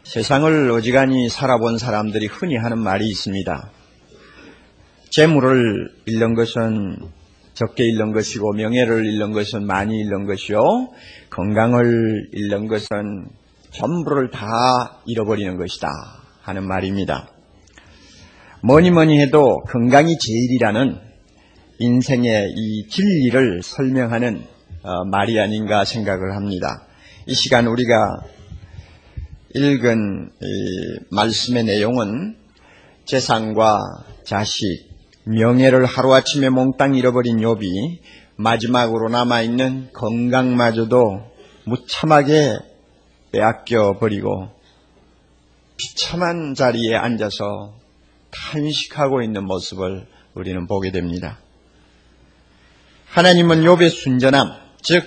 세상을 어지간히 살아본 사람들이 흔히 하는 말이 있습니다. 재물을 잃는 것은 적게 잃는 것이고 명예를 잃는 것은 많이 잃는 것이요 건강을 잃는 것은 전부를 다 잃어버리는 것이다 하는 말입니다. 뭐니 해도 건강이 제일이라는 인생의 이 진리를 설명하는 말이 아닌가 생각을 합니다. 이 시간 우리가 읽은 이 말씀의 내용은 재산과 자식, 명예를 하루아침에 몽땅 잃어버린 욥이 마지막으로 남아있는 건강마저도 무참하게 빼앗겨 버리고 비참한 자리에 앉아서 탄식하고 있는 모습을 우리는 보게 됩니다. 하나님은 욥의 순전함, 즉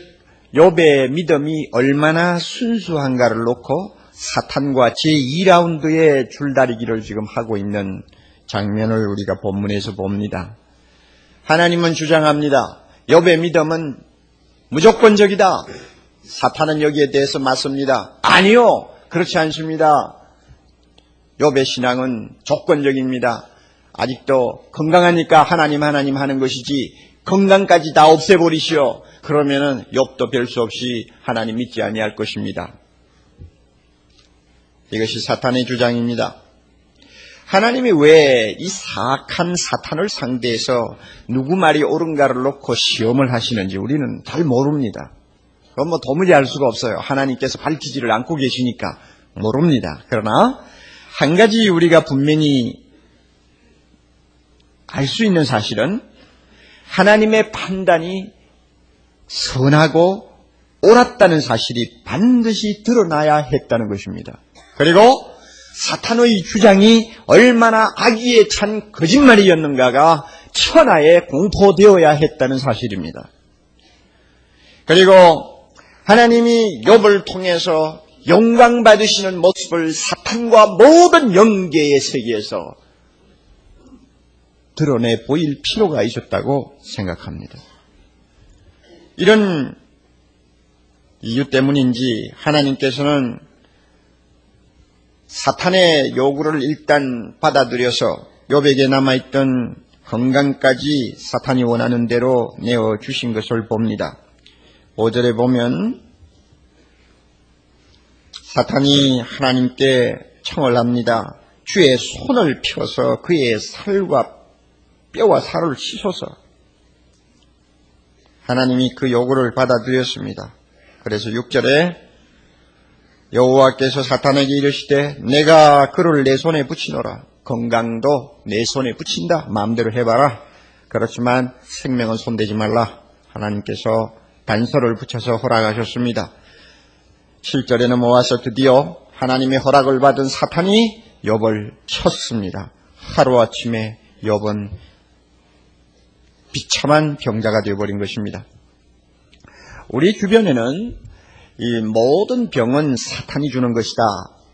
욥의 믿음이 얼마나 순수한가를 놓고 사탄과 제2라운드의 줄다리기를 지금 하고 있는 장면을 우리가 본문에서 봅니다. 하나님은 주장합니다. 욥의 믿음은 무조건적이다. 사탄은 여기에 대해서 맞습니다. 아니요, 그렇지 않습니다. 욥의 신앙은 조건적입니다. 아직도 건강하니까 하나님 하는 것이지 건강까지 다 없애버리시오. 그러면은 욥도 별 수 없이 하나님 믿지 아니할 것입니다. 이것이 사탄의 주장입니다. 하나님이 왜 이 사악한 사탄을 상대해서 누구 말이 옳은가를 놓고 시험을 하시는지 우리는 잘 모릅니다. 그건 도무지 알 수가 없어요. 하나님께서 밝히지를 않고 계시니까 모릅니다. 그러나 한 가지 우리가 분명히 알 수 있는 사실은 하나님의 판단이 선하고 옳았다는 사실이 반드시 드러나야 했다는 것입니다. 그리고 사탄의 주장이 얼마나 악의에 찬 거짓말이었는가가 천하에 공포되어야 했다는 사실입니다. 그리고 하나님이 욥을 통해서 영광 받으시는 모습을 사탄과 모든 영계의 세계에서 드러내 보일 필요가 있었다고 생각합니다. 이런 이유 때문인지 하나님께서는 사탄의 요구를 일단 받아들여서 욥에게 남아있던 건강까지 사탄이 원하는 대로 내어주신 것을 봅니다. 5절에 보면 사탄이 하나님께 청을 합니다. 주의 손을 펴서 그의 살과 뼈와 살을 씻어서. 하나님이 그 요구를 받아들였습니다. 그래서 6절에 여호와께서 사탄에게 이르시되 내가 그를 내 손에 붙이노라. 건강도 내 손에 붙인다. 마음대로 해봐라. 그렇지만 생명은 손대지 말라. 하나님께서 단서를 붙여서 허락하셨습니다. 7절에는 모아서 드디어 하나님의 허락을 받은 사탄이 욥을 쳤습니다. 하루아침에 욥은 비참한 병자가 되어버린 것입니다. 우리 주변에는 이 모든 병은 사탄이 주는 것이다.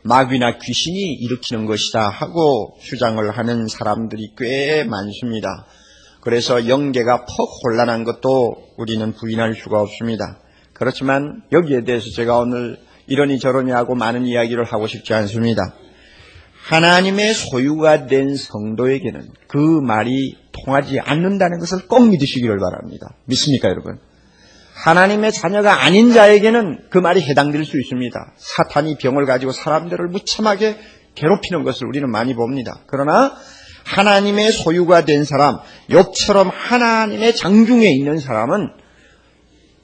마귀나 귀신이 일으키는 것이다 하고 주장을 하는 사람들이 꽤 많습니다. 그래서 영계가 퍽 혼란한 것도 우리는 부인할 수가 없습니다. 그렇지만 여기에 대해서 제가 오늘 이러니 저러니 하고 많은 이야기를 하고 싶지 않습니다. 하나님의 소유가 된 성도에게는 그 말이 통하지 않는다는 것을 꼭 믿으시기를 바랍니다. 믿습니까, 여러분? 하나님의 자녀가 아닌 자에게는 그 말이 해당될 수 있습니다. 사탄이 병을 가지고 사람들을 무참하게 괴롭히는 것을 우리는 많이 봅니다. 그러나 하나님의 소유가 된 사람, 욥처럼 하나님의 장중에 있는 사람은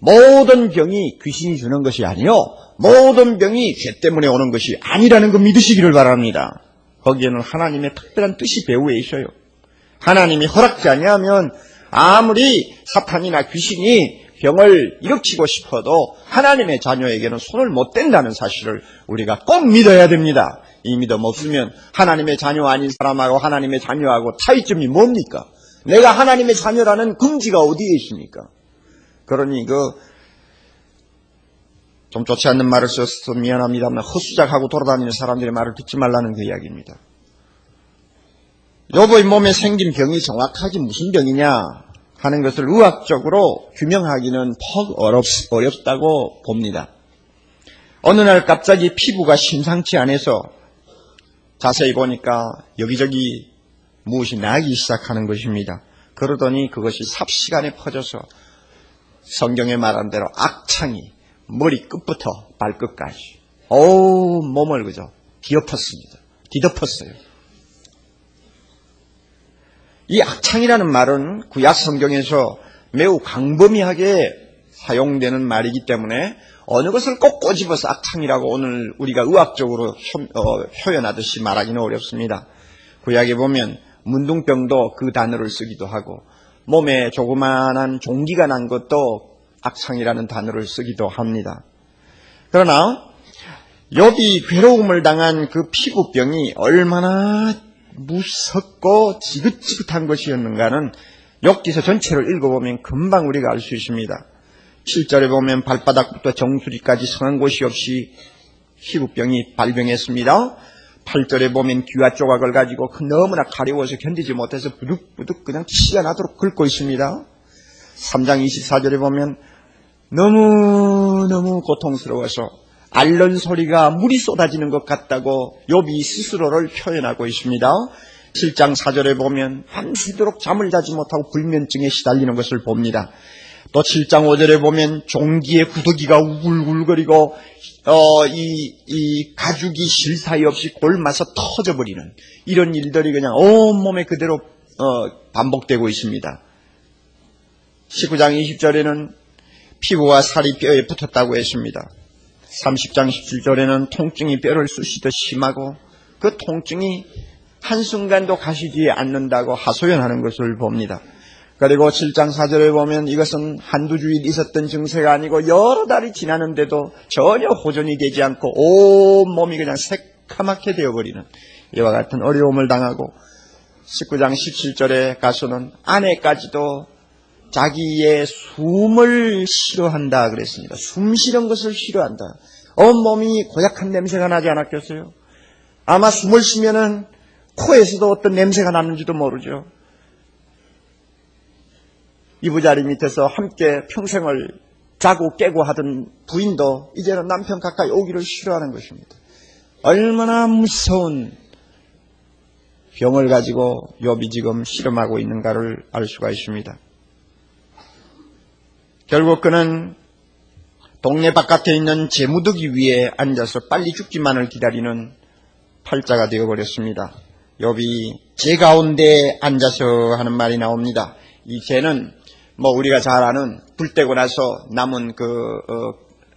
모든 병이 귀신이 주는 것이 아니요, 모든 병이 죄 때문에 오는 것이 아니라는 거 믿으시기를 바랍니다. 거기에는 하나님의 특별한 뜻이 배후에 있어요. 하나님이 허락지 아니하면 아무리 사탄이나 귀신이 병을 일으키고 싶어도 하나님의 자녀에게는 손을 못 댄다는 사실을 우리가 꼭 믿어야 됩니다. 이 믿음 없으면 하나님의 자녀 아닌 사람하고 하나님의 자녀하고 차이점이 뭡니까? 내가 하나님의 자녀라는 금지가 어디에 있습니까? 그러니 좀 좋지 않는 말을 써서 미안합니다만 헛수작하고 돌아다니는 사람들의 말을 듣지 말라는 그 이야기입니다. 욥의 몸에 생긴 병이 정확하게 무슨 병이냐 하는 것을 의학적으로 규명하기는 퍽 어렵다고 봅니다. 어느 날 갑자기 피부가 심상치 않아서 자세히 보니까 여기저기 무엇이 나기 시작하는 것입니다. 그러더니 그것이 삽시간에 퍼져서 성경에 말한 대로 악창이 머리끝부터 발끝까지 몸을 그저 뒤덮었어요. 이 악창이라는 말은 구약 성경에서 매우 광범위하게 사용되는 말이기 때문에 어느 것을 꼭 꼬집어서 악창이라고 오늘 우리가 의학적으로 표현하듯이 말하기는 어렵습니다. 구약에 보면 문둥병도 그 단어를 쓰기도 하고 몸에 조그마한 종기가 난 것도 악창이라는 단어를 쓰기도 합니다. 그러나 욥이 괴로움을 당한 그 피부병이 얼마나 무섭고 지긋지긋한 것이었는가는 욥기서 전체를 읽어보면 금방 우리가 알 수 있습니다. 7절에 보면 발바닥부터 정수리까지 성한 곳이 없이 피부병이 발병했습니다. 8절에 보면 귀와 조각을 가지고 너무나 가려워서 견디지 못해서 부득부득 그냥 치가 나도록 긁고 있습니다. 3장 24절에 보면 너무너무 고통스러워서 앓는 소리가 물이 쏟아지는 것 같다고 욥이 스스로를 표현하고 있습니다. 7장 4절에 보면 밤새도록 잠을 자지 못하고 불면증에 시달리는 것을 봅니다. 또 7장 5절에 보면 종기의 구더기가 우글우글거리고 이 가죽이 쉴 사이 없이 골마서 터져버리는 이런 일들이 그냥 온몸에 그대로 반복되고 있습니다. 19장 20절에는 피부와 살이 뼈에 붙었다고 했습니다. 30장 17절에는 통증이 뼈를 쑤시듯 심하고 그 통증이 한순간도 가시지 않는다고 하소연하는 것을 봅니다. 그리고 7장 4절에 보면 이것은 한두 주일 있었던 증세가 아니고 여러 달이 지나는데도 전혀 호전이 되지 않고 온몸이 그냥 새카맣게 되어버리는 이와 같은 어려움을 당하고 19장 17절에 가서는 아내까지도 자기의 숨을 싫어한다 그랬습니다. 숨 쉬는 것을 싫어한다. 온몸이 고약한 냄새가 나지 않았겠어요? 아마 숨을 쉬면은 코에서도 어떤 냄새가 나는지도 모르죠. 이부자리 밑에서 함께 평생을 자고 깨고 하던 부인도 이제는 남편 가까이 오기를 싫어하는 것입니다. 얼마나 무서운 병을 가지고 욥이 지금 실험하고 있는가를 알 수가 있습니다. 결국 그는 동네 바깥에 있는 재무더기 위에 앉아서 빨리 죽기만을 기다리는 팔자가 되어버렸습니다. 욥이 재 가운데 앉아서 하는 말이 나옵니다. 이 재는 우리가 잘 아는 불 떼고 나서 남은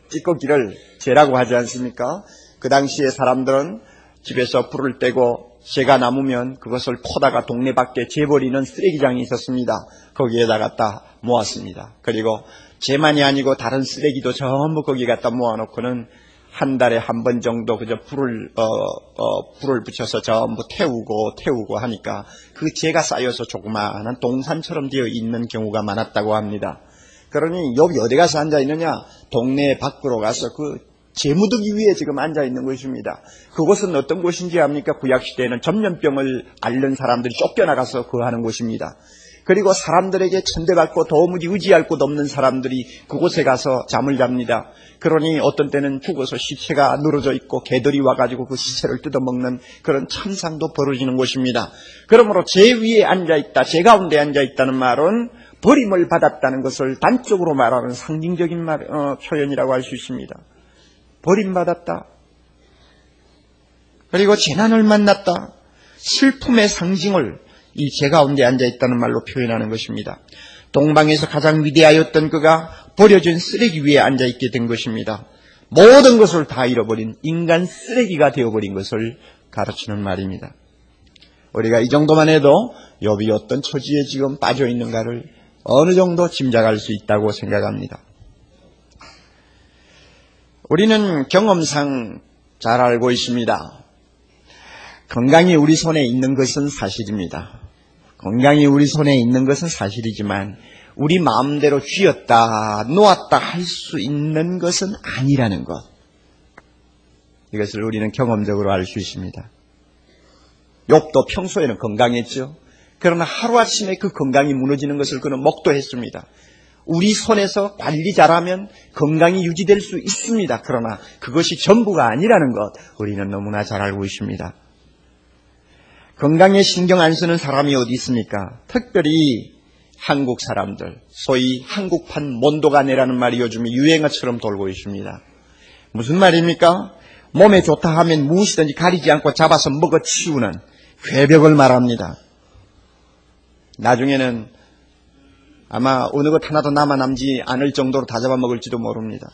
찌꺼기를 재라고 하지 않습니까? 그 당시에 사람들은 집에서 불을 떼고 재가 남으면 그것을 퍼다가 동네 밖에 재버리는 쓰레기장이 있었습니다. 거기에 갖다 모았습니다. 그리고 재만이 아니고 다른 쓰레기도 전부 거기에 갖다 모아놓고는 한 달에 한 번 정도 그저 불을 붙여서 전부 태우고 하니까 그 재가 쌓여서 조그마한 동산처럼 되어 있는 경우가 많았다고 합니다. 그러니 욥이 어디 가서 앉아 있느냐? 동네 밖으로 가서 그 재무더기 위에 지금 앉아 있는 것입니다. 그곳은 어떤 곳인지 압니까? 구약시대에는 전염병을 앓는 사람들이 쫓겨나가서 거하는 곳입니다. 그리고 사람들에게 천대받고 도무지 의지할 곳 없는 사람들이 그곳에 가서 잠을 잡니다. 그러니 어떤 때는 죽어서 시체가 늘어져 있고 개들이 와가지고 그 시체를 뜯어먹는 그런 참상도 벌어지는 곳입니다. 그러므로 재 위에 앉아있다, 재 가운데 앉아있다는 말은 버림을 받았다는 것을 단적으로 말하는 상징적인 표현이라고 할 수 있습니다. 버림받았다. 그리고 재난을 만났다. 슬픔의 상징을 이 재 가운데 앉아있다는 말로 표현하는 것입니다. 동방에서 가장 위대하였던 그가 버려진 쓰레기 위에 앉아있게 된 것입니다. 모든 것을 다 잃어버린 인간 쓰레기가 되어버린 것을 가르치는 말입니다. 우리가 이 정도만 해도 욥이 어떤 처지에 지금 빠져있는가를 어느 정도 짐작할 수 있다고 생각합니다. 우리는 경험상 잘 알고 있습니다. 건강이 우리 손에 있는 것은 사실입니다. 건강이 우리 손에 있는 것은 사실이지만 우리 마음대로 쥐었다 놓았다 할 수 있는 것은 아니라는 것, 이것을 우리는 경험적으로 알 수 있습니다. 욥도 평소에는 건강했죠. 그러나 하루아침에 그 건강이 무너지는 것을 그는 목도했습니다. 우리 손에서 관리 잘하면 건강이 유지될 수 있습니다. 그러나 그것이 전부가 아니라는 것 우리는 너무나 잘 알고 있습니다. 건강에 신경 안 쓰는 사람이 어디 있습니까? 특별히 한국 사람들, 소위 한국판 몬도가네라는 말이 요즘 유행어처럼 돌고 있습니다. 무슨 말입니까? 몸에 좋다 하면 무엇이든지 가리지 않고 잡아서 먹어치우는 괴벽을 말합니다. 나중에는 아마 어느 것 하나도 남지 않을 정도로 다 잡아먹을지도 모릅니다.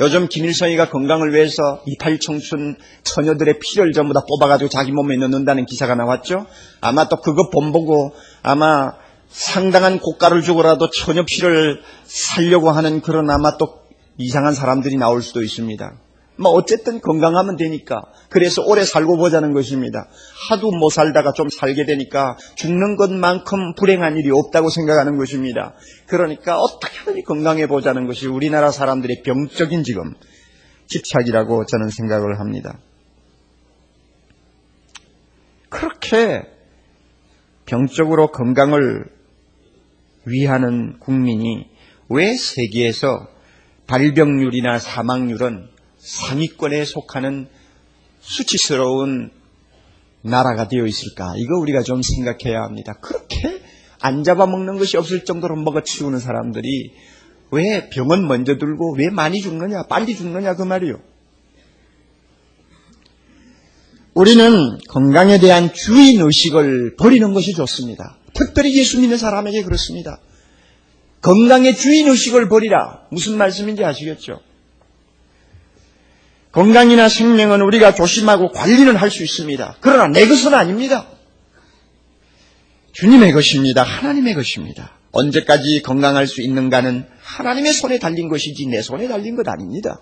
요즘 김일성이가 건강을 위해서 이탈청춘 처녀들의 피를 전부 다 뽑아가지고 자기 몸에 넣는다는 기사가 나왔죠. 아마 또 그거 본보고 아마 상당한 고가를 주고라도 처녀 피를 살려고 하는 그런 아마 또 이상한 사람들이 나올 수도 있습니다. 뭐 어쨌든 건강하면 되니까 그래서 오래 살고 보자는 것입니다. 하도 못 살다가 좀 살게 되니까 죽는 것만큼 불행한 일이 없다고 생각하는 것입니다. 그러니까 어떻게든 건강해 보자는 것이 우리나라 사람들의 병적인 지금 집착이라고 저는 생각을 합니다. 그렇게 병적으로 건강을 위하는 국민이 왜 세계에서 발병률이나 사망률은 상위권에 속하는 수치스러운 나라가 되어 있을까? 이거 우리가 좀 생각해야 합니다. 그렇게 안 잡아먹는 것이 없을 정도로 먹어치우는 사람들이 왜 병은 먼저 들고 왜 많이 죽느냐, 빨리 죽느냐 그 말이요. 우리는 건강에 대한 주인의식을 버리는 것이 좋습니다. 특별히 예수 믿는 사람에게 그렇습니다. 건강의 주인의식을 버리라. 무슨 말씀인지 아시겠죠? 건강이나 생명은 우리가 조심하고 관리는 할 수 있습니다. 그러나 내 것은 아닙니다. 주님의 것입니다. 하나님의 것입니다. 언제까지 건강할 수 있는가는 하나님의 손에 달린 것이지 내 손에 달린 것 아닙니다.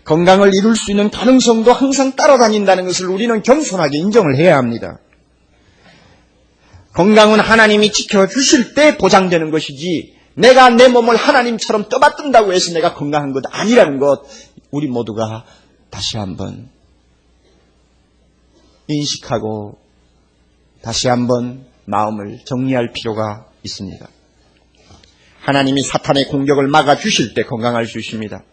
건강을 이룰 수 있는 가능성도 항상 따라다닌다는 것을 우리는 겸손하게 인정을 해야 합니다. 건강은 하나님이 지켜주실 때 보장되는 것이지 내가 내 몸을 하나님처럼 떠받든다고 해서 내가 건강한 것 아니라는 것 우리 모두가 다시 한번 인식하고 다시 한번 마음을 정리할 필요가 있습니다. 하나님이 사탄의 공격을 막아주실 때 건강할 수 있습니다.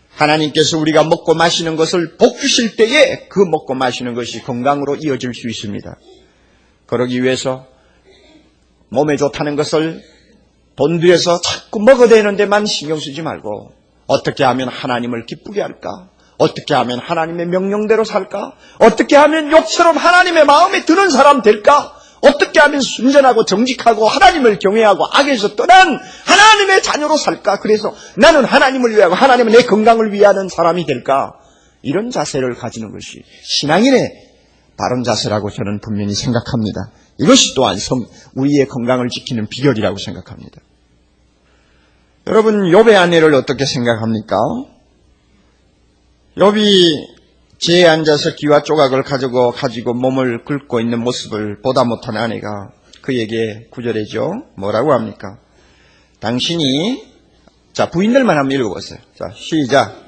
하나님께서 우리가 먹고 마시는 것을 복 주실 때에 그 먹고 마시는 것이 건강으로 이어질 수 있습니다. 그러기 위해서 몸에 좋다는 것을 돈 들여서 자꾸 먹어대는 데만 신경 쓰지 말고 어떻게 하면 하나님을 기쁘게 할까? 어떻게 하면 하나님의 명령대로 살까? 어떻게 하면 욕처럼 하나님의 마음에 드는 사람 될까? 어떻게 하면 순전하고 정직하고 하나님을 경외하고 악에서 떠난 하나님의 자녀로 살까? 그래서 나는 하나님을 위하고 하나님은 내 건강을 위하는 사람이 될까? 이런 자세를 가지는 것이 신앙인의 바른 자세라고 저는 분명히 생각합니다. 이것이 또한 우리의 건강을 지키는 비결이라고 생각합니다. 여러분, 욥의 아내를 어떻게 생각합니까? 욥이 지에 앉아서 기와 조각을 가지고 몸을 긁고 있는 모습을 보다 못한 아내가 그에게 구절해죠. 뭐라고 합니까? 당신이, 자, 부인들만 한번 읽어보세요. 자, 시작.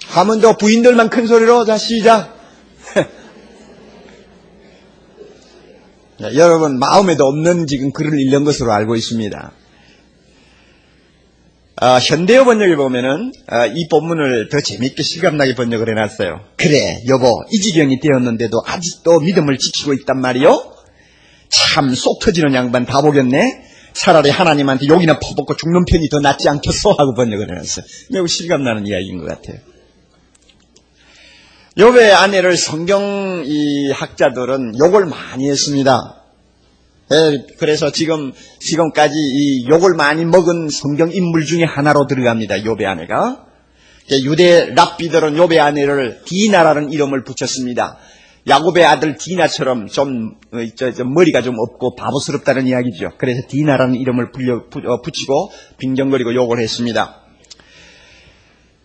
하면 더 부인들만 큰 소리로, 자, 시작. 자, 여러분, 마음에도 없는 지금 글을 읽는 것으로 알고 있습니다. 현대어 번역에 보면은 이 본문을 더 재미있게 실감나게 번역을 해놨어요. 그래, 여보, 이 지경이 되었는데도 아직도 믿음을 지키고 있단 말이요? 참 속 터지는 양반 다 보겠네. 차라리 하나님한테 욕이나 퍼붓고 죽는 편이 더 낫지 않겠소? 하고 번역을 해놨어요. 매우 실감나는 이야기인 것 같아요. 욥의 아내를 성경 이 학자들은 욕을 많이 했습니다. 그래서 지금까지 이 욕을 많이 먹은 성경 인물 중에 하나로 들어갑니다. 욥의 아내가. 유대 랍비들은 욥의 아내를 디나라는 이름을 붙였습니다. 야곱의 아들 디나처럼 좀 머리가 좀 없고 바보스럽다는 이야기죠. 그래서 디나라는 이름을 붙이고 빈정거리고 욕을 했습니다.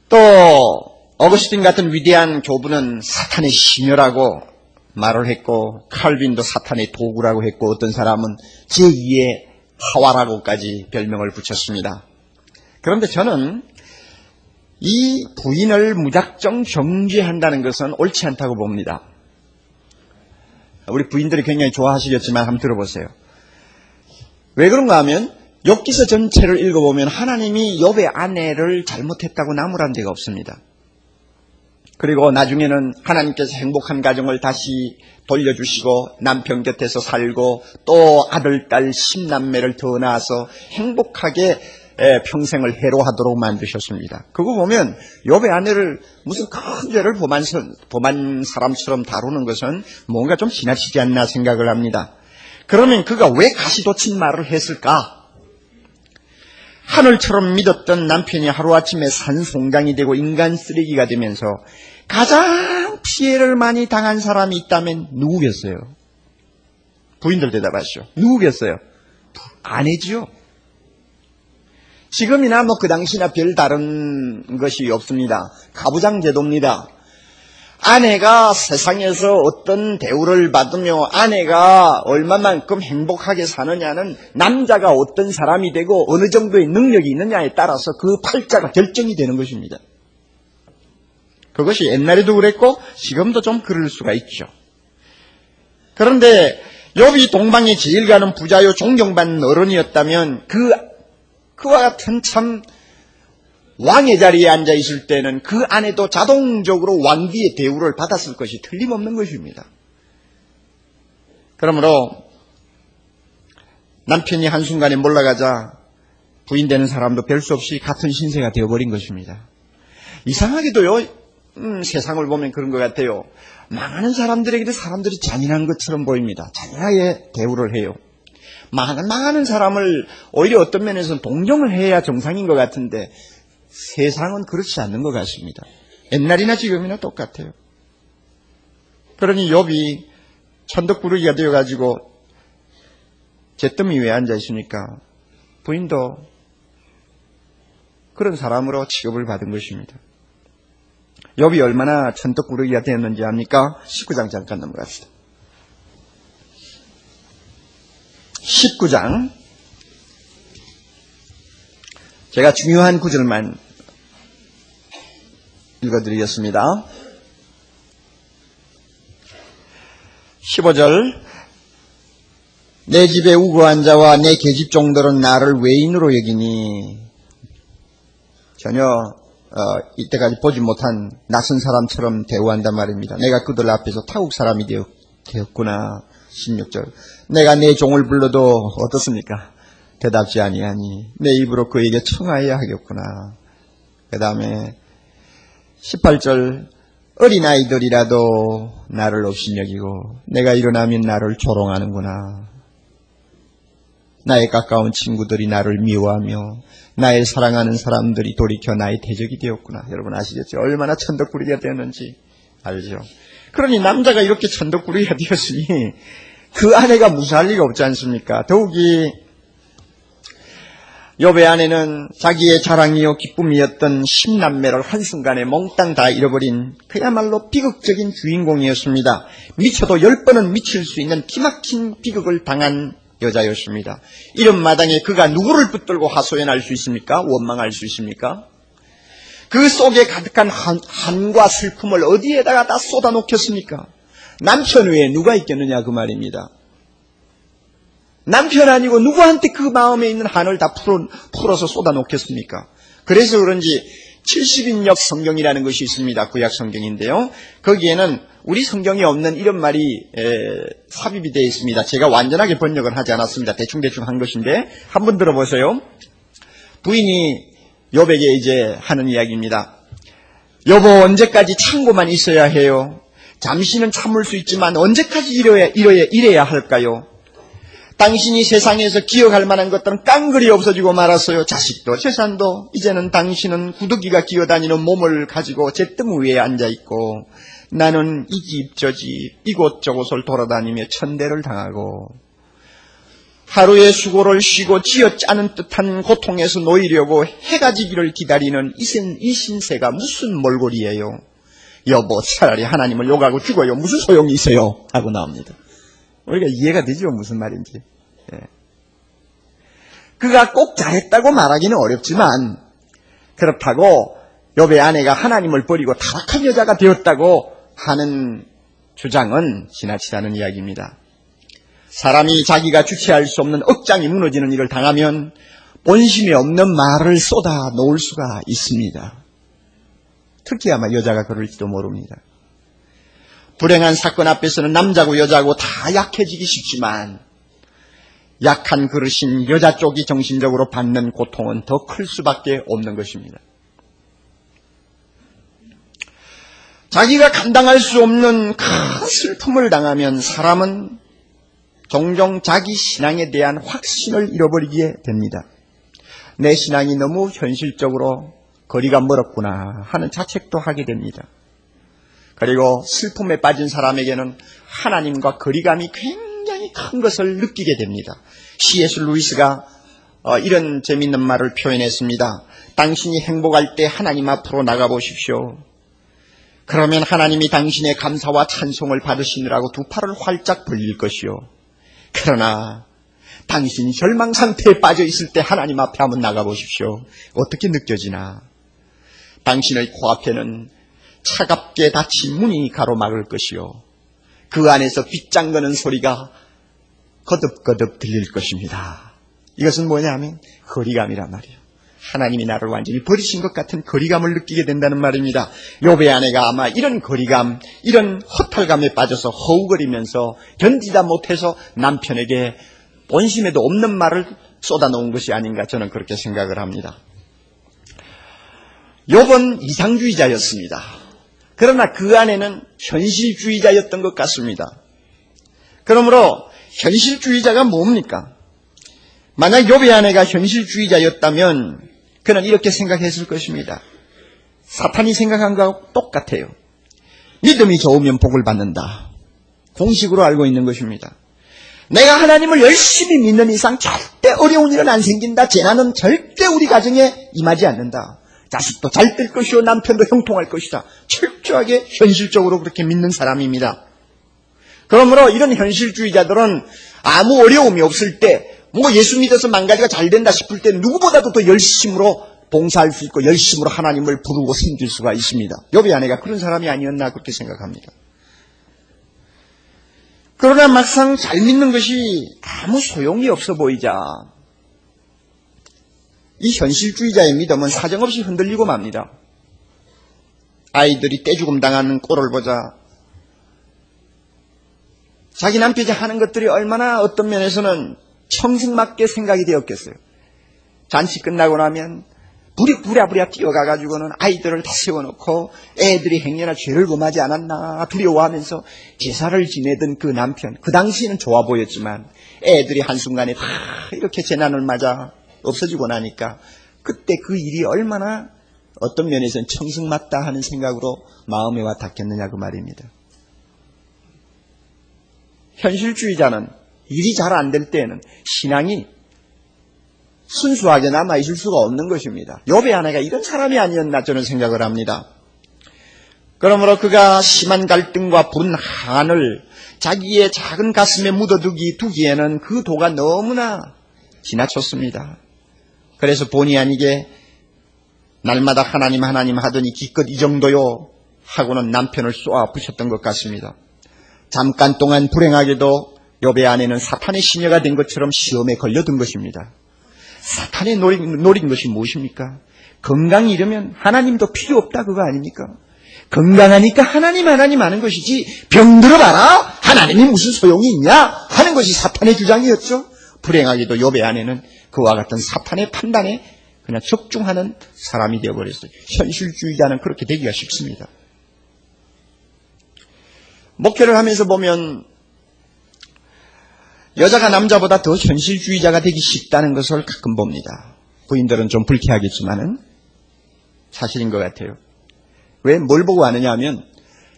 또 어거스틴 같은 위대한 교부는 사탄의 시녀라고 말을 했고, 칼빈도 사탄의 도구라고 했고, 어떤 사람은 제2의 하와라고까지 별명을 붙였습니다. 그런데 저는 이 부인을 무작정 정죄한다는 것은 옳지 않다고 봅니다. 우리 부인들이 굉장히 좋아하시겠지만 한번 들어보세요. 왜 그런가 하면 욥기서 전체를 읽어보면 하나님이 욥의 아내를 잘못했다고 나무란 데가 없습니다. 그리고 나중에는 하나님께서 행복한 가정을 다시 돌려주시고 남편 곁에서 살고 또 아들, 딸, 10남매를 더 낳아서 행복하게 평생을 해로하도록 만드셨습니다. 그거 보면 욥의 아내를 무슨 큰 죄를 범한 사람처럼 다루는 것은 뭔가 좀 지나치지 않나 생각을 합니다. 그러면 그가 왜 가시돋친 말을 했을까? 하늘처럼 믿었던 남편이 하루아침에 산송장이 되고 인간 쓰레기가 되면서 가장 피해를 많이 당한 사람이 있다면 누구겠어요? 부인들 대답하시죠. 누구겠어요? 아내지요. 지금이나 그 당시나 별 다른 것이 없습니다. 가부장제도입니다. 아내가 세상에서 어떤 대우를 받으며 아내가 얼마만큼 행복하게 사느냐는 남자가 어떤 사람이 되고 어느 정도의 능력이 있느냐에 따라서 그 팔자가 결정이 되는 것입니다. 그것이 옛날에도 그랬고 지금도 좀 그럴 수가 있죠. 그런데 욥이 동방에 제일 가는 부자요 존경받는 어른이었다면 그와 같은 참 왕의 자리에 앉아 있을 때는 그 아내도 자동적으로 왕비의 대우를 받았을 것이 틀림없는 것입니다. 그러므로 남편이 한순간에 몰라가자 부인되는 사람도 별 수 없이 같은 신세가 되어버린 것입니다. 이상하게도요, 세상을 보면 그런 것 같아요. 망하는 사람들에게도 사람들이 잔인한 것처럼 보입니다. 잔인하게 대우를 해요. 망하는 사람을 오히려 어떤 면에서는 동정을 해야 정상인 것 같은데 세상은 그렇지 않는 것 같습니다. 옛날이나 지금이나 똑같아요. 그러니 욥이 천덕꾸러기가 되어가지고 잿더미 위에 앉아있으니까 부인도 그런 사람으로 취급을 받은 것입니다. 욥이 얼마나 천덕꾸러기가 되었는지 압니까? 19장 잠깐 넘어갑시다. 19장 제가 중요한 구절만 읽어드리겠습니다. 15절 내 집에 우거한 자와 내 계집 종들은 나를 외인으로 여기니 전혀 이때까지 보지 못한 낯선 사람처럼 대우한단 말입니다. 내가 그들 앞에서 타국 사람이 되었구나. 16절 내가 내 종을 불러도 어떻습니까? 대답지 아니하니 내 입으로 그에게 청하여야 하겠구나. 그 다음에 18절 어린아이들이라도 나를 업신여기고 내가 일어나면 나를 조롱하는구나. 나의 가까운 친구들이 나를 미워하며 나의 사랑하는 사람들이 돌이켜 나의 대적이 되었구나. 여러분 아시겠죠? 얼마나 천덕꾸러기가 되었는지 알죠? 그러니 남자가 이렇게 천덕꾸러기가 되었으니 그 아내가 무사할 리가 없지 않습니까? 더욱이 욥의 아내는 자기의 자랑이요 기쁨이었던 10남매를 한순간에 몽땅 다 잃어버린 그야말로 비극적인 주인공이었습니다. 미쳐도 10번은 미칠 수 있는 기막힌 비극을 당한 여자였습니다. 이런 마당에 그가 누구를 붙들고 하소연할 수 있습니까? 원망할 수 있습니까? 그 속에 가득한 한과 슬픔을 어디에다가 다 쏟아놓겠습니까? 남편 외에 누가 있겠느냐 그 말입니다. 남편 아니고 누구한테 그 마음에 있는 한을 다 풀어서 쏟아놓겠습니까? 그래서 그런지 70인역 성경이라는 것이 있습니다. 구약 성경인데요. 거기에는 우리 성경에 없는 이런 말이 삽입이 되어 있습니다. 제가 완전하게 번역을 하지 않았습니다. 대충 한 것인데 한번 들어보세요. 부인이 욥에게 이제 하는 이야기입니다. 여보 언제까지 참고만 있어야 해요? 잠시는 참을 수 있지만 언제까지 이래야 할까요? 당신이 세상에서 기억할 만한 것들은 깡그리 없어지고 말았어요. 자식도 재산도. 이제는 당신은 구더기가 기어다니는 몸을 가지고 잿더미 위에 앉아있고 나는 이 집 저 집 이곳저곳을 돌아다니며 천대를 당하고 하루의 수고를 쉬고 쥐어짜는 듯한 고통에서 놓이려고 해가 지기를 기다리는 이 신세가 무슨 몰골이에요. 여보 차라리 하나님을 욕하고 죽어요. 무슨 소용이 있어요? 하고 나옵니다. 우리가 이해가 되죠? 무슨 말인지. 예. 그가 꼭 잘했다고 말하기는 어렵지만 그렇다고 욥의 아내가 하나님을 버리고 타락한 여자가 되었다고 하는 주장은 지나치다는 이야기입니다. 사람이 자기가 주체할 수 없는 억장이 무너지는 일을 당하면 본심이 없는 말을 쏟아 놓을 수가 있습니다. 특히 아마 여자가 그럴지도 모릅니다. 불행한 사건 앞에서는 남자고 여자고 다 약해지기 쉽지만 약한 그릇인 여자 쪽이 정신적으로 받는 고통은 더 클 수밖에 없는 것입니다. 자기가 감당할 수 없는 큰 슬픔을 당하면 사람은 종종 자기 신앙에 대한 확신을 잃어버리게 됩니다. 내 신앙이 너무 현실적으로 거리가 멀었구나 하는 자책도 하게 됩니다. 그리고 슬픔에 빠진 사람에게는 하나님과 거리감이 굉장히 큰 것을 느끼게 됩니다. C.S. 루이스가 이런 재미있는 말을 표현했습니다. 당신이 행복할 때 하나님 앞으로 나가보십시오. 그러면 하나님이 당신의 감사와 찬송을 받으시느라고 두 팔을 활짝 벌릴 것이요. 그러나 당신이 절망 상태에 빠져 있을 때 하나님 앞에 한번 나가보십시오. 어떻게 느껴지나? 당신의 코앞에는 차갑게 닫힌 문이 가로막을 것이요. 그 안에서 빗장거는 소리가 거듭거듭 들릴 것입니다. 이것은 뭐냐면 거리감이란 말이에요. 하나님이 나를 완전히 버리신 것 같은 거리감을 느끼게 된다는 말입니다. 욥의 아내가 아마 이런 거리감, 이런 허탈감에 빠져서 허우거리면서 견디다 못해서 남편에게 본심에도 없는 말을 쏟아놓은 것이 아닌가 저는 그렇게 생각을 합니다. 욥은 이상주의자였습니다. 그러나 그 안에는 현실주의자였던 것 같습니다. 그러므로 현실주의자가 뭡니까? 만약 욥의 아내가 현실주의자였다면 그는 이렇게 생각했을 것입니다. 사탄이 생각한 것과 똑같아요. 믿음이 좋으면 복을 받는다. 공식으로 알고 있는 것입니다. 내가 하나님을 열심히 믿는 이상 절대 어려운 일은 안 생긴다. 재난은 절대 우리 가정에 임하지 않는다. 자식도 잘 될 것이요 남편도 형통할 것이다. 철저하게 현실적으로 그렇게 믿는 사람입니다. 그러므로 이런 현실주의자들은 아무 어려움이 없을 때 뭐 예수 믿어서 만가지가 잘 된다 싶을 때 누구보다도 더 열심으로 봉사할 수 있고 열심으로 하나님을 부르고 섬길 수가 있습니다. 욥의 아내가 그런 사람이 아니었나 그렇게 생각합니다. 그러나 막상 잘 믿는 것이 아무 소용이 없어 보이자 이 현실주의자의 믿음은 사정없이 흔들리고 맙니다. 아이들이 떼죽음 당하는 꼴을 보자 자기 남편이 하는 것들이 얼마나 어떤 면에서는 청승맞게 생각이 되었겠어요. 잔치 끝나고 나면 부랴부랴 뛰어가가지고는 아이들을 다 세워놓고 애들이 행여나 죄를 범하지 않았나 두려워하면서 제사를 지내던 그 남편, 그 당시에는 좋아 보였지만 애들이 한순간에 다 이렇게 재난을 맞아 없어지고 나니까 그때 그 일이 얼마나 어떤 면에서는 청승맞다 하는 생각으로 마음에 와 닿겠느냐 그 말입니다. 현실주의자는 일이 잘 안 될 때에는 신앙이 순수하게 남아있을 수가 없는 것입니다. 욥의 아내가 이런 사람이 아니었나 저는 생각을 합니다. 그러므로 그가 심한 갈등과 분한을 자기의 작은 가슴에 묻어두기에는 그 도가 너무나 지나쳤습니다. 그래서 본의 아니게 날마다 하나님 하더니 기껏 이 정도요 하고는 남편을 쏘아 부셨던 것 같습니다. 잠깐 동안 불행하게도 욥의 아내는 사탄의 시녀가 된 것처럼 시험에 걸려든 것입니다. 사탄이 노린 것이 무엇입니까? 건강이 이러면 하나님도 필요 없다 그거 아닙니까? 건강하니까 하나님 하는 것이지 병 들어봐라 하나님이 무슨 소용이 있냐 하는 것이 사탄의 주장이었죠. 불행하게도 욥의 아내는 그와 같은 사탄의 판단에 그냥 적중하는 사람이 되어버렸어요. 현실주의자는 그렇게 되기가 쉽습니다. 목회를 하면서 보면 여자가 남자보다 더 현실주의자가 되기 쉽다는 것을 가끔 봅니다. 부인들은 좀 불쾌하겠지만은 사실인 것 같아요. 왜 뭘 보고 아느냐 하면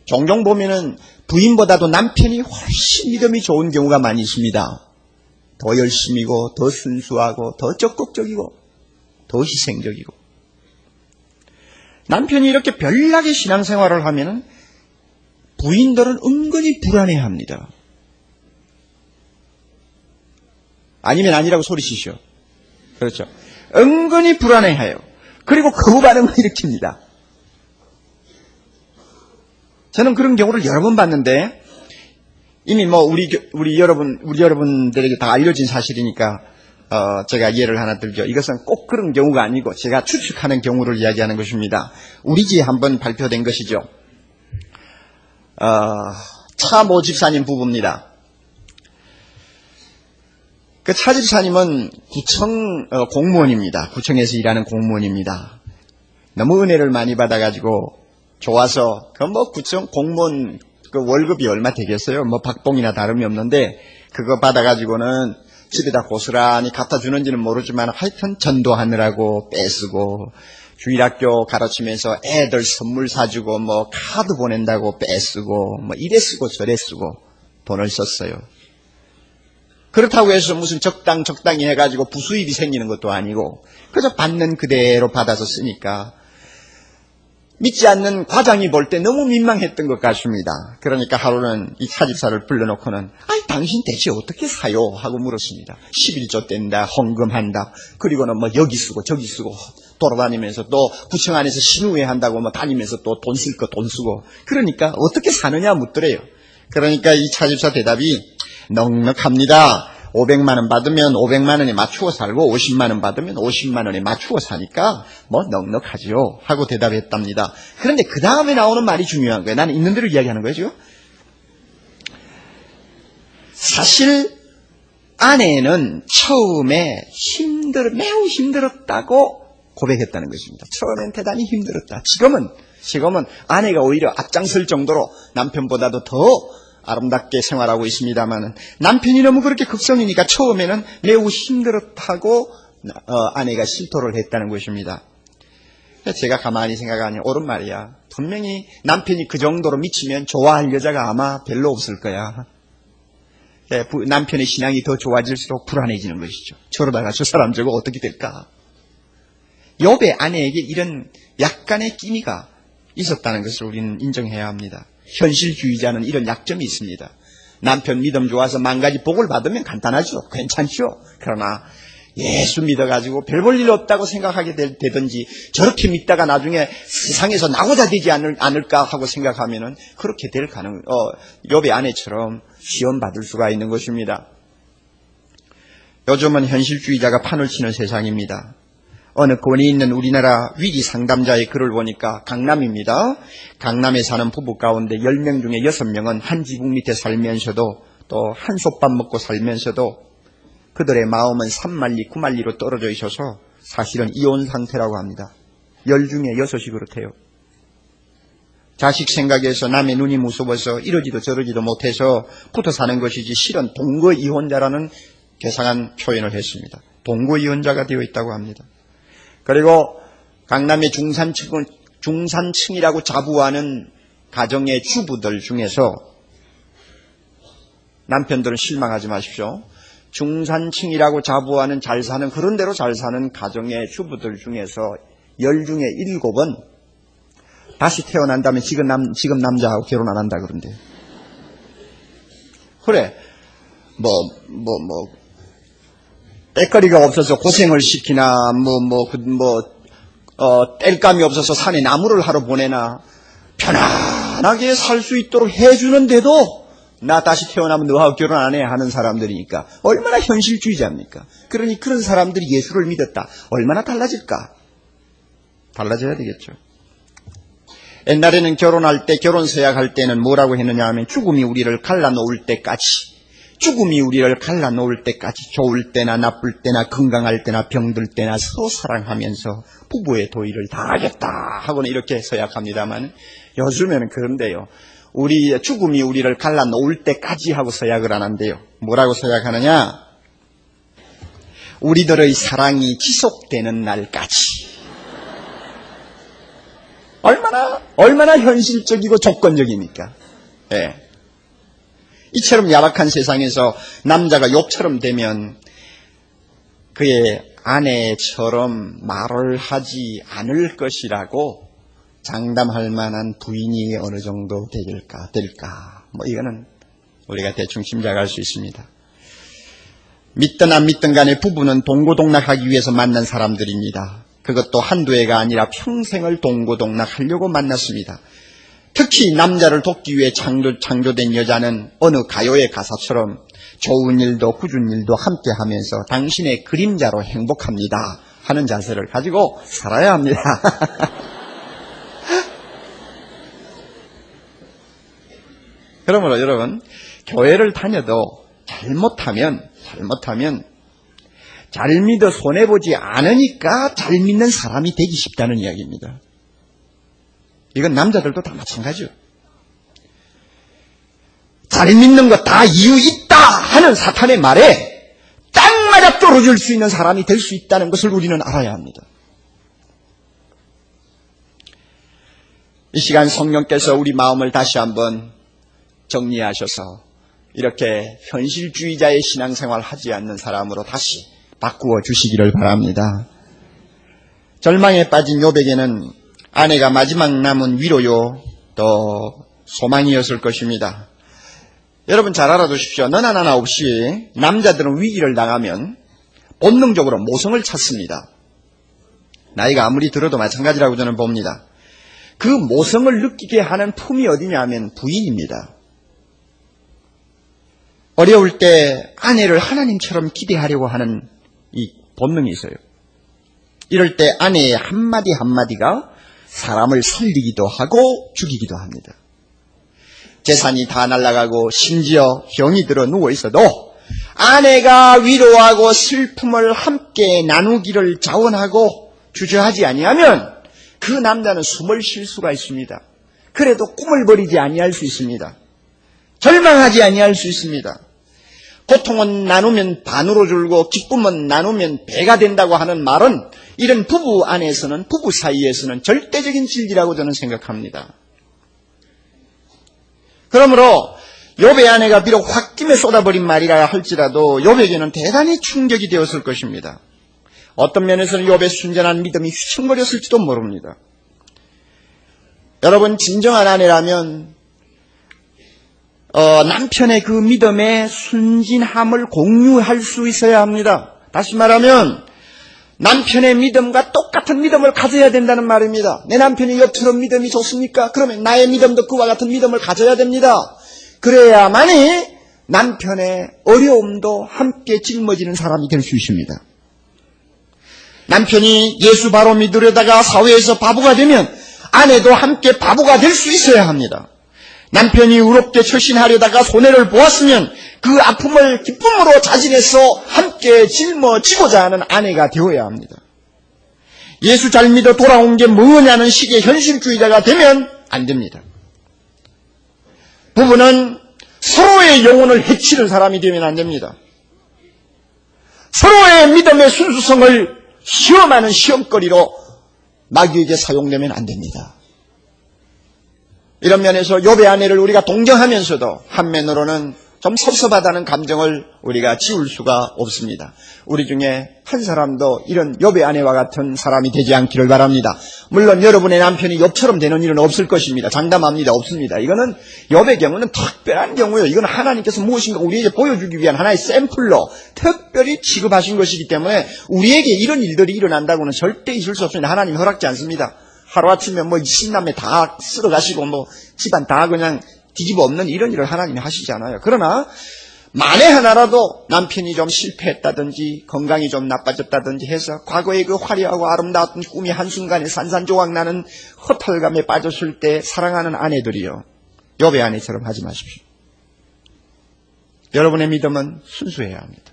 종종 보면은 부인보다도 남편이 훨씬 믿음이 좋은 경우가 많이 있습니다. 더 열심이고 더 순수하고 더 적극적이고 더 희생적이고 남편이 이렇게 별나게 신앙생활을 하면은 부인들은 은근히 불안해합니다. 아니면 아니라고 소리치시오. 그렇죠. 은근히 불안해해요. 그리고 거부 반응을 일으킵니다. 저는 그런 경우를 여러 번 봤는데 이미 우리 여러분들에게 다 알려진 사실이니까, 제가 예를 하나 들죠. 이것은 꼭 그런 경우가 아니고 제가 추측하는 경우를 이야기하는 것입니다. 우리 집에 한번 발표된 것이죠. 차모 집사님 부부입니다. 그 차 집사님은 구청 공무원입니다. 구청에서 일하는 공무원입니다. 너무 은혜를 많이 받아가지고 좋아서 구청 공무원 그 월급이 얼마 되겠어요? 박봉이나 다름이 없는데 그거 받아가지고는 집에다 고스란히 갖다 주는지는 모르지만 하여튼 전도하느라고 빼쓰고, 주일학교 가르치면서 애들 선물 사주고 카드 보낸다고 빼쓰고 이래 쓰고 저래 쓰고 돈을 썼어요. 그렇다고 해서 무슨 적당히 해가지고 부수입이 생기는 것도 아니고 그저 받는 그대로 받아서 쓰니까 믿지 않는 과장이 볼 때 너무 민망했던 것 같습니다. 그러니까 하루는 이 차집사를 불러놓고는 당신 대체 어떻게 사요? 하고 물었습니다. 11조 뗀다, 헌금한다, 그리고는 여기 쓰고 저기 쓰고 돌아다니면서 또 구청 안에서 신우회 한다고 다니면서 또 돈 쓸 거 돈 쓰고, 그러니까 어떻게 사느냐 묻더래요. 그러니까 이 차집사 대답이 넉넉합니다. 500만 원 받으면 500만 원에 맞추어 살고 50만 원 받으면 50만 원에 맞추어 사니까 넉넉하죠 하고 대답했답니다. 그런데 그 다음에 나오는 말이 중요한 거예요. 나는 있는 대로 이야기하는 거죠. 사실 아내는 처음에 매우 힘들었다고 고백했다는 것입니다. 처음엔 대단히 힘들었다. 지금은 아내가 오히려 앞장설 정도로 남편보다도 더 아름답게 생활하고 있습니다만, 남편이 너무 그렇게 극성이니까 처음에는 매우 힘들었다고 아내가 실토를 했다는 것입니다. 제가 가만히 생각하니 옳은 말이야. 분명히 남편이 그 정도로 미치면 좋아할 여자가 아마 별로 없을 거야. 남편의 신앙이 더 좋아질수록 불안해지는 것이죠. 저러다가 저 사람 저거 어떻게 될까? 욥의 아내에게 이런 약간의 끼니가 있었다는 것을 우리는 인정해야 합니다. 현실주의자는 이런 약점이 있습니다. 남편 믿음 좋아서 만 가지 복을 받으면 간단하죠. 괜찮죠. 그러나 예수 믿어가지고 별 볼 일 없다고 생각하게 되든지, 저렇게 믿다가 나중에 세상에서 나고자 되지 않을까 하고 생각하면은 그렇게 될 욥의 아내처럼 시험 받을 수가 있는 것입니다. 요즘은 현실주의자가 판을 치는 세상입니다. 어느 권위 있는 우리나라 위기 상담자의 글을 보니까 강남입니다. 강남에 사는 부부 가운데 10명 중에 6명은 한 지붕 밑에 살면서도 또 한솥밥 먹고 살면서도 그들의 마음은 산만리, 구만리로 떨어져 있어서 사실은 이혼 상태라고 합니다. 10 중에 6이 그렇대요. 자식 생각해서 남의 눈이 무서워서 이러지도 저러지도 못해서 붙어 사는 것이지 실은 동거 이혼자라는 괴상한 표현을 했습니다. 동거 이혼자가 되어 있다고 합니다. 그리고 강남의 중산층이라고 자부하는 가정의 주부들 중에서, 남편들은 실망하지 마십시오. 중산층이라고 자부하는 잘 사는, 그런 대로 잘 사는 가정의 주부들 중에서 10 중에 7은 다시 태어난다면 지금 남자하고 결혼 안 한다 그런데. 그래, 때거리가 없어서 고생을 시키나, 땔감이 없어서 산에 나무를 하러 보내나, 편안하게 살 수 있도록 해주는데도 나 다시 태어나면 너하고 결혼 안 해 하는 사람들이니까 얼마나 현실주의자입니까? 그러니 그런 사람들이 예수를 믿었다. 얼마나 달라질까? 달라져야 되겠죠. 옛날에는 결혼할 때, 결혼 서약할 때는 뭐라고 했느냐 하면 죽음이 우리를 갈라놓을 때까지, 좋을 때나 나쁠 때나 건강할 때나 병들 때나 서로 사랑하면서 부부의 도의를 다하겠다 하고는 이렇게 서약합니다만, 요즘에는 그런데요. 죽음이 우리를 갈라놓을 때까지 하고 서약을 안 한대요. 뭐라고 서약하느냐? 우리들의 사랑이 지속되는 날까지. 얼마나 현실적이고 조건적입니까? 예. 이처럼 야박한 세상에서 남자가 욥처럼 되면 그의 아내처럼 말을 하지 않을 것이라고 장담할 만한 부인이 어느 정도 될까? 이거는 우리가 대충 짐작할 수 있습니다. 믿든 안 믿든 간에 부부는 동고동락하기 위해서 만난 사람들입니다. 그것도 한두 해가 아니라 평생을 동고동락하려고 만났습니다. 특히 남자를 돕기 위해 창조된 여자는 어느 가요의 가사처럼 좋은 일도 굳은 일도 함께 하면서 당신의 그림자로 행복합니다 하는 자세를 가지고 살아야 합니다. 그러므로 여러분, 교회를 다녀도 잘못하면 잘 믿어 손해보지 않으니까 잘 믿는 사람이 되기 쉽다는 이야기입니다. 이건 남자들도 다 마찬가지요. 잘 믿는 거 다 이유 있다 하는 사탄의 말에 딱 맞아 떨어질 수 있는 사람이 될 수 있다는 것을 우리는 알아야 합니다. 이 시간 성령께서 우리 마음을 다시 한번 정리하셔서 이렇게 현실주의자의 신앙생활 하지 않는 사람으로 다시 바꾸어 주시기를 바랍니다. 절망에 빠진 욥에게는 아내가 마지막 남은 위로요 또 소망이었을 것입니다. 여러분 잘 알아두십시오. 너나 나나 없이 남자들은 위기를 당하면 본능적으로 모성을 찾습니다. 나이가 아무리 들어도 마찬가지라고 저는 봅니다. 그 모성을 느끼게 하는 품이 어디냐 하면 부인입니다. 어려울 때 아내를 하나님처럼 기대하려고 하는 이 본능이 있어요. 이럴 때 아내의 한마디 한마디가 사람을 살리기도 하고 죽이기도 합니다. 재산이 다 날아가고 심지어 병이 들어 누워있어도 아내가 위로하고 슬픔을 함께 나누기를 자원하고 주저하지 아니하면 그 남자는 숨을 쉴 수가 있습니다. 그래도 꿈을 버리지 아니할 수 있습니다. 절망하지 아니할 수 있습니다. 고통은 나누면 반으로 줄고 기쁨은 나누면 배가 된다고 하는 말은 이런 부부 안에서는, 부부 사이에서는 절대적인 진리라고 저는 생각합니다. 그러므로 욥의 아내가 비록 홧김에 쏟아버린 말이라 할지라도 욥에게는 대단히 충격이 되었을 것입니다. 어떤 면에서는 욥의 순전한 믿음이 휘청거렸을지도 모릅니다. 여러분, 진정한 아내라면 남편의 그 믿음의 순진함을 공유할 수 있어야 합니다. 다시 말하면 남편의 믿음과 똑같은 믿음을 가져야 된다는 말입니다. 내 남편이 옆처럼 믿음이 좋습니까? 그러면 나의 믿음도 그와 같은 믿음을 가져야 됩니다. 그래야만이 남편의 어려움도 함께 짊어지는 사람이 될 수 있습니다. 남편이 예수 바로 믿으려다가 사회에서 바보가 되면 아내도 함께 바보가 될 수 있어야 합니다. 남편이 의롭게 처신하려다가 손해를 보았으면 그 아픔을 기쁨으로 자진해서 함께 짊어지고자 하는 아내가 되어야 합니다. 예수 잘 믿어 돌아온 게 뭐냐는 식의 현실주의자가 되면 안 됩니다. 부부는 서로의 영혼을 해치는 사람이 되면 안 됩니다. 서로의 믿음의 순수성을 시험하는 시험거리로 마귀에게 사용되면 안 됩니다. 이런 면에서 욥의 아내를 우리가 동정하면서도 한면으로는 좀 섭섭하다는 감정을 우리가 지울 수가 없습니다. 우리 중에 한 사람도 이런 욥의 아내와 같은 사람이 되지 않기를 바랍니다. 물론 여러분의 남편이 욥처럼 되는 일은 없을 것입니다. 장담합니다. 없습니다. 이거는 욥의 경우는 특별한 경우예요. 이건 하나님께서 무엇인가 우리에게 보여주기 위한 하나의 샘플로 특별히 취급하신 것이기 때문에 우리에게 이런 일들이 일어난다고는 절대 있을 수 없습니다. 하나님 허락지 않습니다. 하루아침에 신남매 다 쓸어가시고 집안 다 그냥 뒤집어 엎는 이런 일을 하나님이 하시지 않아요. 그러나 만에 하나라도 남편이 좀 실패했다든지 건강이 좀 나빠졌다든지 해서 과거의 그 화려하고 아름다웠던 꿈이 한순간에 산산조각 나는 허탈감에 빠졌을 때 사랑하는 아내들이요, 욥의 아내처럼 하지 마십시오. 여러분의 믿음은 순수해야 합니다.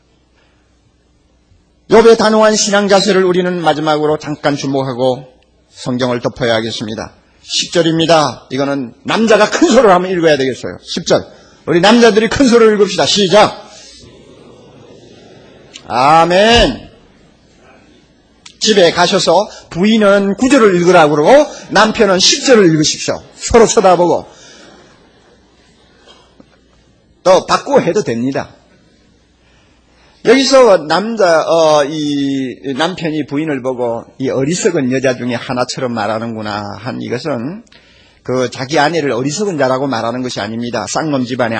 욥의 단호한 신앙 자세를 우리는 마지막으로 잠깐 주목하고 성경을 덮어야 하겠습니다. 10절입니다. 이거는 남자가 큰 소리를 하면 읽어야 되겠어요. 10절. 우리 남자들이 큰 소리를 읽읍시다. 시작. 아멘. 집에 가셔서 부인은 9절을 읽으라고 그러고 남편은 10절을 읽으십시오. 서로 쳐다보고. 또 바꾸어 해도 됩니다. 여기서 이 남편이 부인을 보고 이 어리석은 여자 중에 하나처럼 말하는구나 한 이것은 그 자기 아내를 어리석은 자라고 말하는 것이 아닙니다. 쌍놈 집안의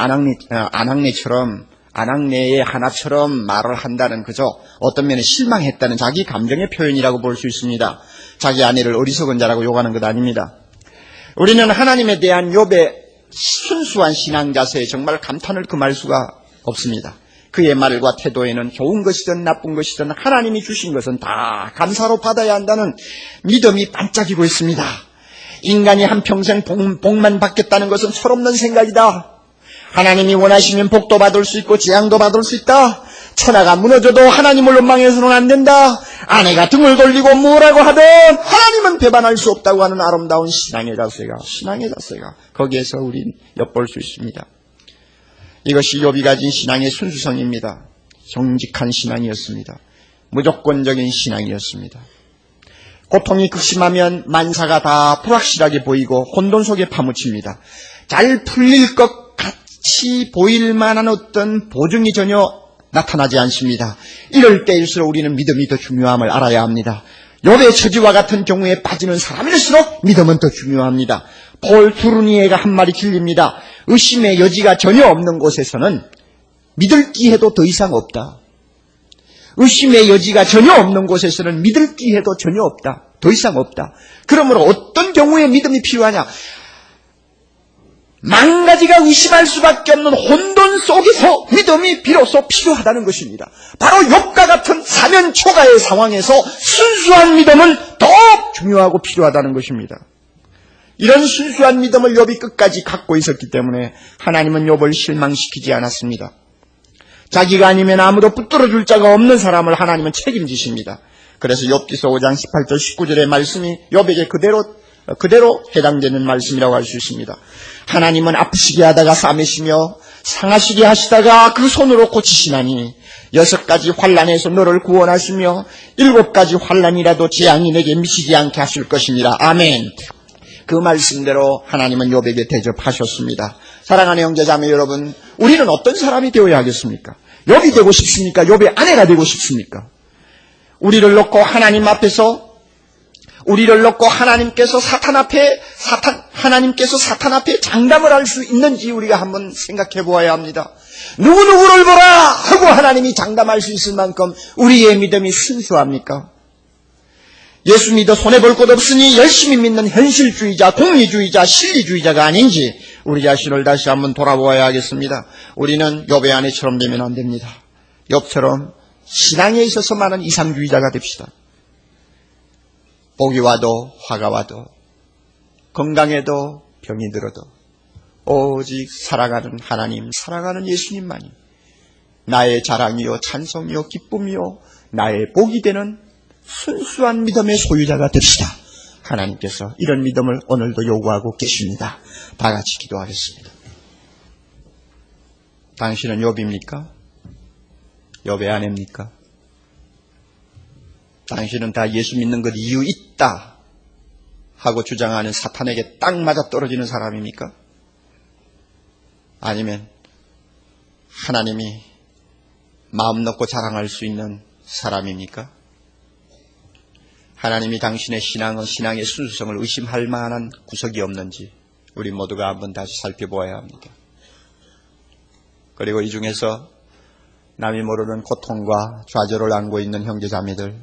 아낙네처럼 아낙네의 하나처럼 말을 한다는 그저 어떤 면에 실망했다는 자기 감정의 표현이라고 볼 수 있습니다. 자기 아내를 어리석은 자라고 욕하는 것 아닙니다. 우리는 하나님에 대한 욥의 순수한 신앙 자세에 정말 감탄을 금할 수가 없습니다. 그의 말과 태도에는 좋은 것이든 나쁜 것이든 하나님이 주신 것은 다 감사로 받아야 한다는 믿음이 반짝이고 있습니다. 인간이 한평생 복만 받겠다는 것은 철없는 생각이다. 하나님이 원하시면 복도 받을 수 있고 재앙도 받을 수 있다. 천하가 무너져도 하나님을 원망해서는 안 된다. 아내가 등을 돌리고 뭐라고 하든 하나님은 배반할 수 없다고 하는 아름다운 신앙의 자세가 거기에서 우린 엿볼 수 있습니다. 이것이 욥이 가진 신앙의 순수성입니다. 정직한 신앙이었습니다. 무조건적인 신앙이었습니다. 고통이 극심하면 만사가 다 불확실하게 보이고 혼돈 속에 파묻힙니다. 잘 풀릴 것 같이 보일 만한 어떤 보증이 전혀 나타나지 않습니다. 이럴 때일수록 우리는 믿음이 더 중요함을 알아야 합니다. 욥의 처지와 같은 경우에 빠지는 사람일수록 믿음은 더 중요합니다. 폴 투르니에가 한 말이 길립니다. 의심의 여지가 전혀 없는 곳에서는 믿을 기회도 더 이상 없다. 의심의 여지가 전혀 없는 곳에서는 믿을 기회도 전혀 없다. 더 이상 없다. 그러므로 어떤 경우에 믿음이 필요하냐? 만 가지가 의심할 수밖에 없는 혼돈 속에서 믿음이 비로소 필요하다는 것입니다. 바로 욥과 같은 사면초가의 상황에서 순수한 믿음은 더 중요하고 필요하다는 것입니다. 이런 순수한 믿음을 욥이 끝까지 갖고 있었기 때문에 하나님은 욥을 실망시키지 않았습니다. 자기가 아니면 아무도 붙들어줄 자가 없는 사람을 하나님은 책임지십니다. 그래서 욥기서 5장 18절 19절의 말씀이 욥에게 그대로 해당되는 말씀이라고 할 수 있습니다. 하나님은 아프시게 하다가 싸매시며 상하시게 하시다가 그 손으로 고치시나니 6가지 환난에서 너를 구원하시며 7가지 환난이라도 재앙이 내게 미치지 않게 하실 것입니다. 아멘. 그 말씀대로 하나님은 욥에게 대접하셨습니다. 사랑하는 형제자매 여러분, 우리는 어떤 사람이 되어야 하겠습니까? 욥이 되고 싶습니까? 욥의 아내가 되고 싶습니까? 우리를 놓고 하나님께서 사탄 앞에 장담을 할 수 있는지 우리가 한번 생각해 보아야 합니다. 누구누구를 보라 하고 하나님이 장담할 수 있을 만큼 우리의 믿음이 순수합니까? 예수 믿어 손해볼 것 없으니 열심히 믿는 현실주의자, 공리주의자, 실리주의자가 아닌지 우리 자신을 다시 한번 돌아보아야 하겠습니다. 우리는 욥의 아내처럼 되면 안 됩니다. 욥처럼 신앙에 있어서 많은 이상주의자가 됩시다. 복이 와도 화가 와도 건강에도 병이 들어도 오직 사랑하는 하나님, 사랑하는 예수님만이 나의 자랑이요 찬송이요 기쁨이요 나의 복이 되는 순수한 믿음의 소유자가 됩시다. 하나님께서 이런 믿음을 오늘도 요구하고 계십니다. 다 같이 기도하겠습니다. 당신은 욥입니까? 욥의 아내입니까? 당신은 다 예수 믿는 것 이유 있다 하고 주장하는 사탄에게 딱 맞아 떨어지는 사람입니까? 아니면 하나님이 마음 놓고 자랑할 수 있는 사람입니까? 하나님이 당신의 신앙의 순수성을 의심할 만한 구석이 없는지 우리 모두가 한번 다시 살펴보아야 합니다. 그리고 이 중에서 남이 모르는 고통과 좌절을 안고 있는 형제자매들,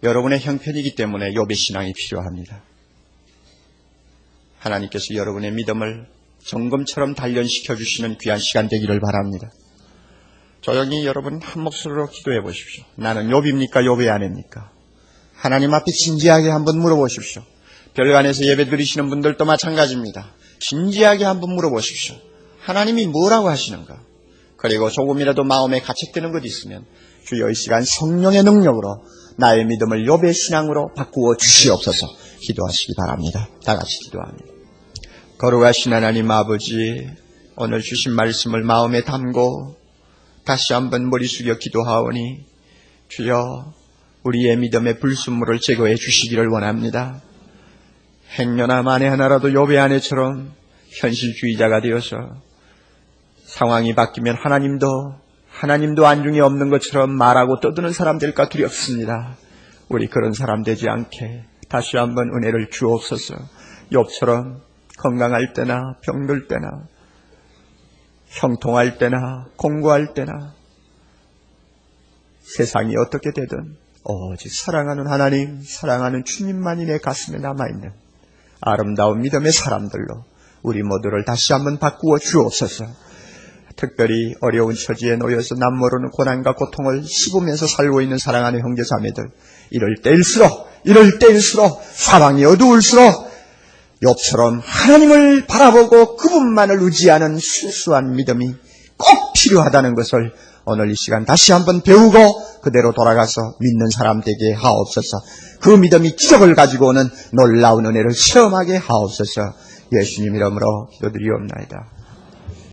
여러분의 형편이기 때문에 욥의 신앙이 필요합니다. 하나님께서 여러분의 믿음을 정금처럼 단련시켜 주시는 귀한 시간 되기를 바랍니다. 조용히 여러분 한 목소리로 기도해 보십시오. 나는 욥입니까? 욥의 아내입니까? 하나님 앞에 진지하게 한번 물어보십시오. 별관에서 예배 드리시는 분들도 마찬가지입니다. 진지하게 한번 물어보십시오. 하나님이 뭐라고 하시는가? 그리고 조금이라도 마음에 가책되는 것이 있으면 주여 이 시간 성령의 능력으로 나의 믿음을 욥의 신앙으로 바꾸어 주시옵소서. 기도하시기 바랍니다. 다 같이 기도합니다. 거룩하신 하나님 아버지, 오늘 주신 말씀을 마음에 담고 다시 한번 머리 숙여 기도하오니 주여 우리의 믿음의 불순물을 제거해 주시기를 원합니다. 행여나 만에 하나라도 욥의 아내처럼 현실주의자가 되어서 상황이 바뀌면 하나님도 안중에 없는 것처럼 말하고 떠드는 사람 될까 두렵습니다. 우리 그런 사람 되지 않게 다시 한번 은혜를 주옵소서. 욥처럼 건강할 때나 병들 때나 형통할 때나 공고할 때나 세상이 어떻게 되든 오직 사랑하는 하나님, 사랑하는 주님만이 내 가슴에 남아있는 아름다운 믿음의 사람들로 우리 모두를 다시 한번 바꾸어 주옵소서. 특별히 어려운 처지에 놓여서 남모르는 고난과 고통을 씹으면서 살고 있는 사랑하는 형제 자매들, 이럴 때일수록 사방이 어두울수록 욥처럼 하나님을 바라보고 그분만을 의지하는 순수한 믿음이 꼭 필요하다는 것을 오늘 이 시간 다시 한번 배우고 그대로 돌아가서 믿는 사람 되게 하옵소서. 그 믿음이 기적을 가지고 오는 놀라운 은혜를 체험하게 하옵소서. 예수님 이름으로 기도드리옵나이다.